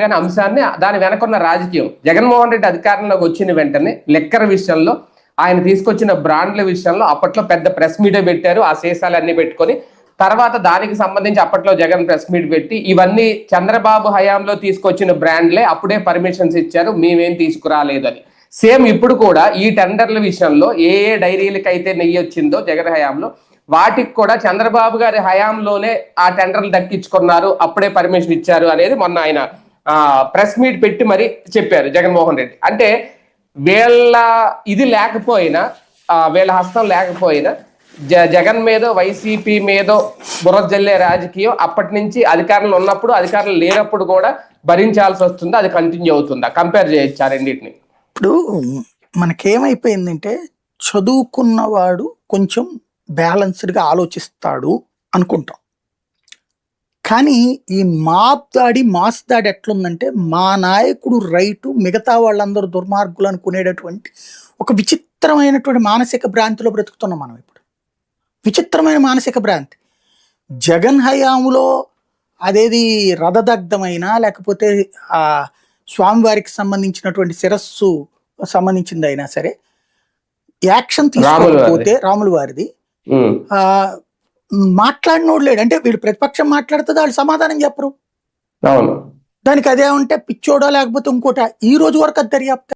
కానీ అంశాన్ని దాని వెనకున్న రాజకీయం. జగన్మోహన్ రెడ్డి అధికారంలోకి వచ్చిన వెంటనే లెక్కర్ విషయంలో ఆయన తీసుకొచ్చిన బ్రాండ్ల విషయంలో అప్పట్లో పెద్ద ప్రెస్ మీటే పెట్టారు. ఆ సీసాలు అన్ని పెట్టుకొని తర్వాత దానికి సంబంధించి అప్పట్లో జగన్ ప్రెస్ మీట్ పెట్టి ఇవన్నీ చంద్రబాబు హయాంలో తీసుకొచ్చిన బ్రాండ్లే, అప్పుడే పర్మిషన్స్ ఇచ్చారు, మేమేం తీసుకురాలేదని. సేమ్ ఇప్పుడు కూడా ఈ టెండర్ల విషయంలో ఏ ఏ డైరీలకి అయితే నెయ్యి వచ్చిందో జగన్ హయాంలో, వాటికి కూడా చంద్రబాబు గారి హయాంలోనే ఆ టెండర్లు దక్కించుకున్నారు, అప్పుడే పర్మిషన్ ఇచ్చారు అనేది మొన్న ఆయన ప్రెస్ మీట్ పెట్టి మరి చెప్పారు జగన్మోహన్ రెడ్డి. అంటే వీళ్ళ ఇది లేకపోయినా, వీళ్ళ హస్తం లేకపోయినా జగన్ మీదో వైసీపీ మీదో బుర్ర జల్లే రాజకీయం అప్పటి నుంచి అధికారంలో ఉన్నప్పుడు, అధికారంలో లేనప్పుడు కూడా భరించాల్సి వస్తుందా, అది కంటిన్యూ అవుతుందా? కంపేర్ చేయొచ్చు ఆ రెండింటిని. ఇప్పుడు మనకేమైపోయిందంటే చదువుకున్నవాడు కొంచెం బ్యాలెన్స్డ్గా ఆలోచిస్తాడు అనుకుంటాం. కానీ ఈ మాస్ దాడి ఎట్లుందంటే మా నాయకుడు రైటు, మిగతా వాళ్ళందరూ దుర్మార్గులు అనుకునేటటువంటి ఒక విచిత్రమైనటువంటి మానసిక భ్రాంతిలో బ్రతుకుతున్నాం మనం ఇప్పుడు. విచిత్రమైన మానసిక భ్రాంతి. జగన్ హయాంలో అదేది రథదగ్ధమైనా లేకపోతే ఆ స్వామివారికి సంబంధించినటువంటి శిరస్సు సంబంధించింది అయినా సరే యాక్షన్ తీసుకోకపోతే రాముల వారిది మాట్లాడినోడు లేడు. అంటే వీళ్ళు ప్రతిపక్షం మాట్లాడుతుంది, వాళ్ళు సమాధానం చెప్పరు. దానికి అదే ఉంటే పిచ్చోడో లేకపోతే ఇంకోట. ఈ రోజు వరకు అది దర్యాప్తు